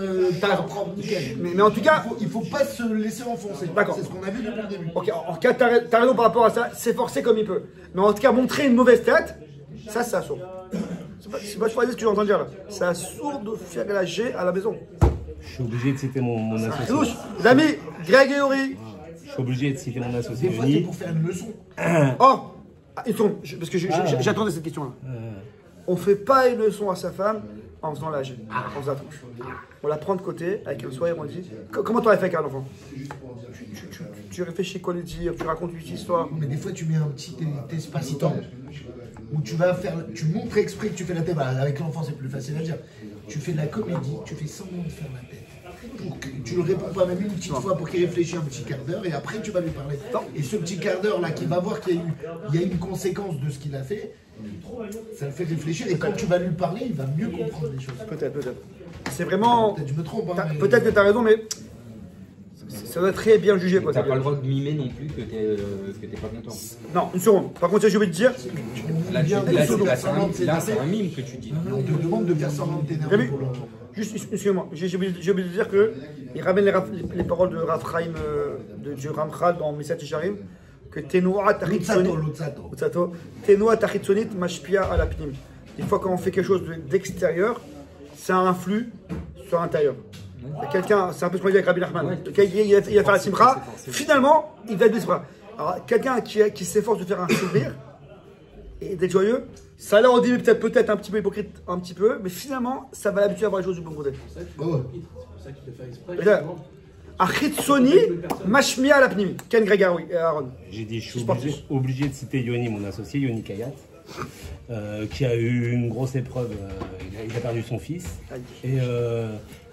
propre, nickel. Mais en tout cas, il ne faut pas se laisser enfoncer. D'accord. C'est ce qu'on a vu depuis le début. Ok, en tout cas, t'as raison par rapport à ça, s'efforcer comme il peut. Mais en tout cas, montrer une mauvaise tête, ça, c'est assourd. C'est pas ce que tu entends dire là. C'est assourd de faire la G à la maison. Je suis obligé de citer mon associé. Les amis, Greg et Ori. Je suis obligé de citer mon associé. Des fois, c'est pour faire une leçon. Oh, une seconde, parce que j'attendais cette question-là. On ne fait pas une leçon à sa femme en faisant la G, en faisant la tronche. On la prend de côté, avec un sourire, on dit comment tu aurais fait avec un enfant? Tu réfléchis quoi lui dire, tu racontes une histoire. Mais des fois, tu mets un petit espace-temps où tu montres exprès que tu fais la tête. Bah, avec l'enfant, c'est plus facile à dire. Tu fais de la comédie, tu fais semblant de faire la tête. Pour que tu le réponds pas même une petite fois pour qu'il réfléchisse un petit quart d'heure et après tu vas lui parler. Et ce petit quart d'heure là, qu'il va voir qu'il y a une conséquence de ce qu'il a fait, ça le fait réfléchir et quand tu vas lui parler, il va mieux comprendre les choses. Peut-être. C'est vraiment. Peut-être je me trompe. Hein, peut-être que tu as raison, mais ça doit être très bien jugé. Tu n'as pas le droit de mimer non plus que tu n'es pas content. Non, une seconde. Par contre, j'ai oublié de dire. Là, c'est un mime que tu dis. On te demande de faire semblant de t'énerver pour l'enfant. Juste, excusez-moi, j'ai oublié de dire qu'il ramène les paroles de Rav Chaim, de Ramchal dans Mesat Yesharim, que Tenoua Tachitzonit Mashpia à la Pnim. Des fois, quand on fait quelque chose d'extérieur, ça influe sur l'intérieur. Quelqu'un, c'est un peu ce qu'on dit avec Rabbi Nachman, il va faire la Simcha, finalement, il va être Simcha. Alors, quelqu'un qui s'efforce de faire un sourire, et d'être joyeux. Ça a l'air au début peut-être un petit peu hypocrite, un petit peu, mais finalement, ça va l'habituer à avoir les choses du bon côté. C'est pour ça qu'il le fait exprès. justement. Achitsoni, Mashmia Lapnimi, Ken Gregaroui et Aaron. J'ai dit, je suis obligé de citer Yoni, mon associé, Yoni Kayat, qui a eu une grosse épreuve. Il a perdu son fils. Et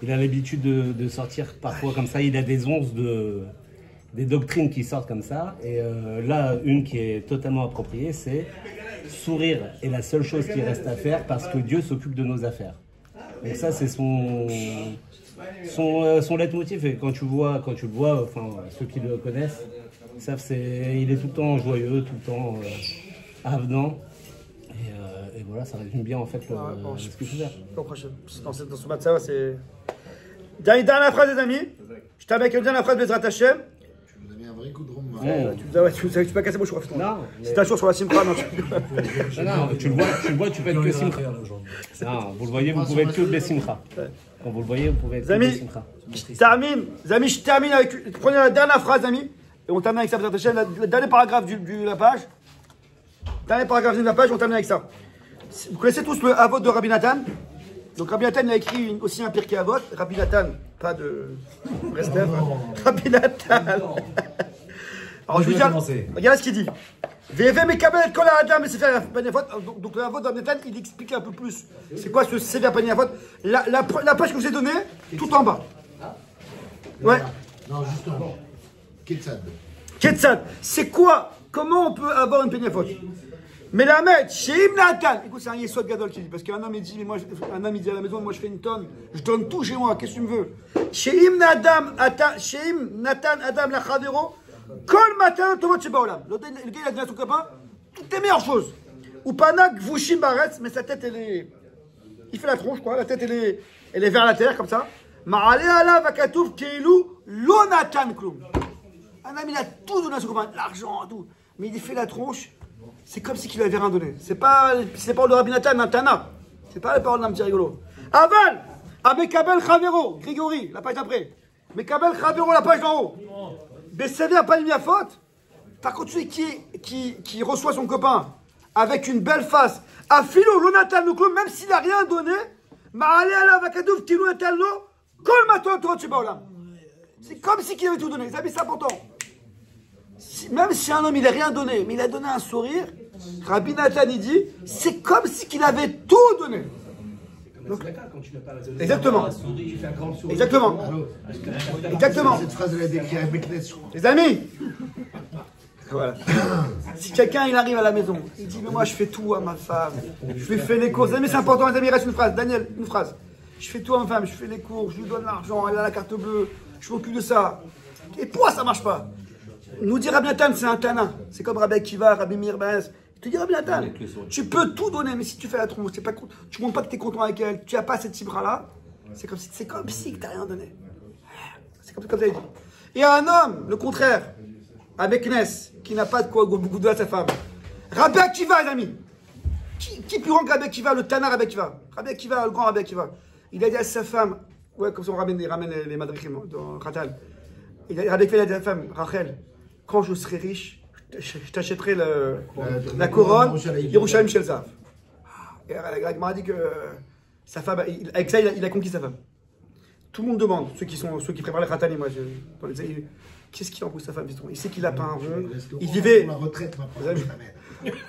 il a l'habitude de sortir parfois comme ça. Il a des onces des doctrines qui sortent comme ça. Et là, une qui est totalement appropriée, c'est sourire est la seule chose qui reste à faire parce que Dieu s'occupe de nos affaires. Donc ça, c'est son leitmotiv. Et quand tu le vois, enfin, ceux qui le connaissent, savent il est tout le temps joyeux, tout le temps avenant. Et voilà, ça résume bien en fait ce qu'il faut faire. Dans ce match, c'est. Dernière phrase, les amis. Je t'avais avec une dernière phrase de Bezrat Hashem. Tu nous as mis un vrai coup de rond. Tu peux casser mon choix. Non. C'est un jour sur la Simcha, non. Non, tu le vois, tu peux être que Simcha. Non, vous le voyez, vous pouvez être que de Simcha. Quand vous le voyez, vous pouvez être que de Simcha. Je termine avec. Prenez la dernière phrase, les amis. Et on termine avec ça, Bezrat Hashem. Le dernier paragraphe de la page. Dernier paragraphe de la page, on termine avec ça. Vous connaissez tous le Avot de Rabbi Nathan. Donc Rabbi Nathan a écrit aussi un Pirkei Avot. Rabbi Nathan, pas de Restev. Rabbi Nathan. Alors je vais dire, regardez ce qu'il dit. Veve mekabel kol ha'adam sefer paniafot. Donc le Avot de Rabbi Nathan, il explique un peu plus. C'est quoi ce sefer paniafot? La page que je vous ai donnée, tout en bas. Ouais. Non, justement. Ketzad. Ketzad. C'est quoi? Comment on peut avoir une paniafot? Mais la mettre chez Ibn Nathan, écoute, c'est un Yesod Gadol qui dit, parce qu'un homme il dit, un homme il dit à la maison, moi je fais une tonne, je donne tout chez moi, qu'est-ce que tu me veux? Chez Ibn Nathan Adam la Chavero, Kol matin Tomot Shebaolam. Le gars il a dit à son copain, toutes les meilleures choses. Ou Panak Vushim Baretz, mais sa tête elle est. Il fait la tronche quoi, la tête elle est vers la terre comme ça. Ma'ale ala vakatouf Keilu Lo Nathan Klum. Un homme il a tout donné à son copain, l'argent, tout. Mais il fait la tronche. C'est comme si il avait rien donné. C'est pas les paroles de Rabbi Nathan, un Tana. C'est pas les paroles d'un petit rigolo. Aval, à Mekabel Chavero, Grégory, la page d'après. Mekabel Chavero, la page d'en haut. Besséver pas une faute. Par contre, celui qui reçoit son copain avec une belle face, à Philo, Lonatan, même s'il n'a rien donné, Ma'ale ala vakadouf, Kilo Natalno, Kol Maton, Torot Shebaolam. C'est comme si il avait tout donné. Vous savez, c'est important. Même si un homme il n'a rien donné, mais il a donné un sourire, Rabbi Nathan il dit, c'est comme si il avait tout donné. Donc, quand tu n'as pas la exactement. Tu fais un grand sourire. Exactement. Exactement. Cette phrase, elle a décrit avec Meknes. Les amis, voilà. Si quelqu'un il arrive à la maison, il dit, mais moi je fais tout à ma femme, je lui fais les courses. Les amis, c'est important, les amis, il reste une phrase. Daniel, une phrase. Je fais tout à ma femme, je fais les courses, je lui donne l'argent, elle a la carte bleue, je m'occupe de ça. Et pourquoi ça marche pas? Nous dit Rabbi Nathan, c'est un Tana. C'est comme Rabbi Akiva, Rabbi Mirbaz. Il te dit Rabbi Nathan, tu peux tout donner, mais si tu fais la tronche, tu ne montres pas que tu es content avec elle, tu n'as pas cette cibra-là, c'est comme si tu n'as rien donné. C'est comme ça il dit. Et un homme, le contraire, avec Ness, qui n'a pas de quoi beaucoup de à sa femme. Rabbi Akiva, les amis. Qui plus grand que Rabbi Akiva, le Tana Rabbi Akiva? Rabbi Akiva, le grand Rabbi Akiva. Il a dit à sa femme, ouais, comme ça on ramène les madrichim dans Khatal. Rabbi Akiva a dit à sa femme, Rachel, quand je serai riche, je t'achèterai la couronne, Yerushalayim Shel Zahav. Et la Gemara dit que sa femme, avec ça, il a conquis sa femme. Tout le monde demande, ceux qui préparent les Khatanim, moi, qu'est-ce qu'il en pousse sa femme? Il sait qu'il n'a pas un rond. Il vivait.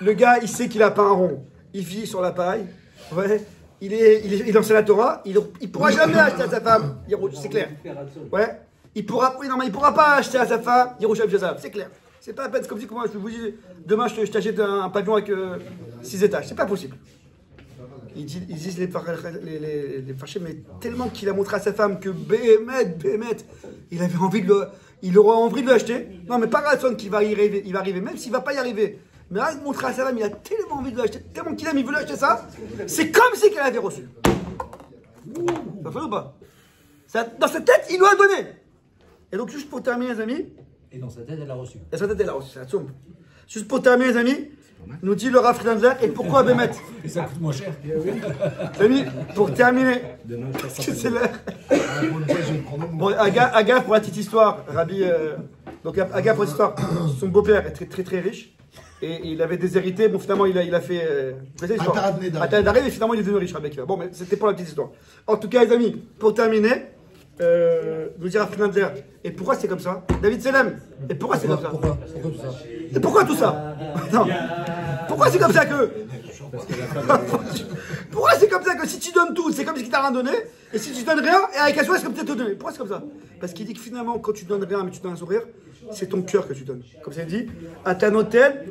Le gars, il sait qu'il n'a pas un rond. Il vit sur la paille. Ouais. Il est dans la Torah. Il ne pourra jamais acheter à sa femme. C'est clair. Ouais. Il pourra pas acheter à sa femme Yerushalayim Shel Zahav, c'est clair. C'est pas à peine, c'est comme si moi je vous dis demain je t'achète un pavillon avec 6 étages, c'est pas possible. Ils disent les fâchés, mais tellement qu'il a montré à sa femme que Béhémet, il avait envie il aurait envie de l'acheter. Non mais pas personne qu'il va y arriver, il va arriver, même s'il va pas y arriver. Mais là, il montrer à sa femme, il a tellement envie de l'acheter, tellement qu'il aime, il veut l'acheter ça. C'est comme si qu'elle avait reçu. Ça fait ou pas? Dans sa tête, il lui a donné. Et donc, juste pour terminer, les amis. Et dans sa tête, elle a reçu. Et sa tête, elle a reçu. Juste pour terminer, les amis, nous dit le Rav Friedlander. Et pourquoi Bémet? Et ça coûte moins cher. Les amis, pour terminer. C'est l'heure. Bon, Aga, pour la petite histoire, Rabbi. Donc, Aga, pour l'histoire, son beau-père est très, très, très riche. Et il avait déshérité. Bon, finalement, il a fait. Vous connaissez l'histoire Atad Neder, et finalement, il est devenu riche, Rabbi Akiva. Bon, mais c'était pour la petite histoire. En tout cas, les amis, pour terminer, nous dire à Fernandler. Et pourquoi c'est comme ça? David Selem. Et pourquoi c'est comme ça? Pourquoi tout ça? Et pourquoi tout ça? Non. Pourquoi c'est comme ça que. Pourquoi c'est comme ça que si tu donnes tout, c'est comme si tu n'as rien donné, et si tu donnes rien, et avec un sourire, c'est comme si tu as donné. Pourquoi c'est comme ça? Parce qu'il dit que finalement, quand tu donnes rien, mais tu donnes un sourire, c'est ton cœur que tu donnes. Comme ça, il dit, à ta hôtel,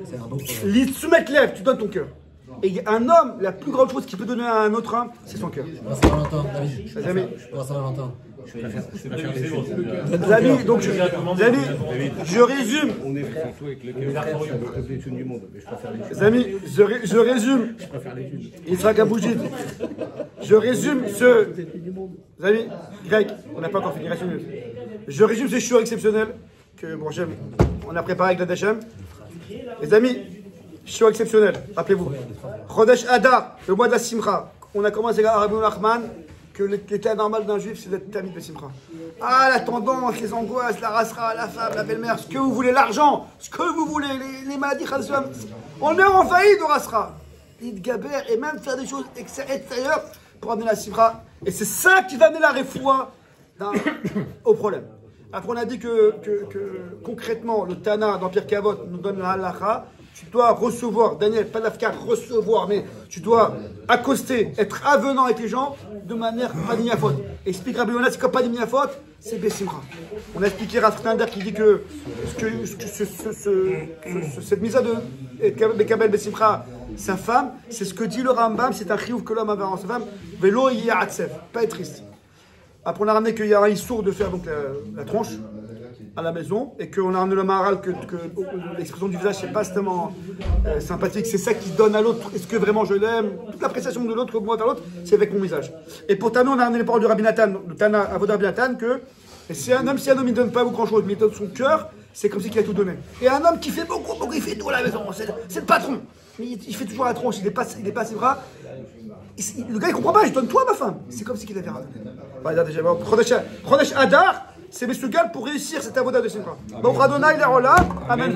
soumettre lève, tu donnes ton cœur. Et un homme, la plus grande chose qu'il peut donner à un autre homme, c'est son cœur. Saint-Valentin, David. Saint-Valentin. Amis, donc je résume. On est frères avec le cœur, je suis avec toutes les thunes du monde, mais je préfère les thunes. Les amis, je résume. Je préfère les thunes. Isaac Aboujid. Je résume ce. Les amis, Greg, on n'a pas encore fini, reste une minute. Je résume ce shiur exceptionnel que bon, on a préparé avec la Dachem. Les amis, shiur exceptionnel, rappelez-vous. Chodesh Adar, le mois de la Simcha. On a commencé avec Rabbi Nachman que l'état normal d'un juif, c'est d'être tamid de Simcha. Ah, la tendance, les angoisses, la rasra, la femme, la belle-mère, ce que vous voulez, l'argent, ce que vous voulez, les maladies, on est en faillite au rasra. Gaber et même faire des choses extérieures pour amener la Simcha. Et c'est ça qui va amener la réfoua au problème. Après, on a dit que concrètement, le Tana dans Pirkei Avot nous donne la halakha. Tu dois recevoir, Daniel, pas l'afkar, recevoir, mais tu dois accoster, être avenant avec les gens de manière pas d'imiafot. Explique Rabbi Yonah, c'est comme pas d'imiafot, c'est Bessimcha. On a expliqué Rav Tnander qui dit que cette mise à deux, Bekabel Bessimcha, sa femme, c'est ce que dit le Rambam, c'est un chiyuv que l'homme avait en sa femme, Velo Yi'atzef, pas être triste. Après, on a ramené qu'il y a un issour de faire donc la tronche à la maison et qu'on a ramené le maharal que l'expression du visage c'est pas tellement sympathique, c'est ça qui donne à l'autre est-ce que vraiment je l'aime, toute l'appréciation de l'autre moi vers l'autre c'est avec mon visage. Et pour Tana on a ramené les paroles du Rabbi Nathan, le Tana Avoda Rabbi Nathan que si un homme il donne pas grand chose mais il donne son cœur c'est comme s'il a tout donné. Et un homme qui fait beaucoup il fait tout à la maison, c'est le patron mais il fait toujours la tronche, il est pas ses bras. Le gars il comprend pas, je donne toi ma femme, c'est comme si il avait rien. Voilà déjà Chodesh Adar c'est Meshugal pour réussir cette avoda de Simcha. Baruch Adonai Le'olam. Amen.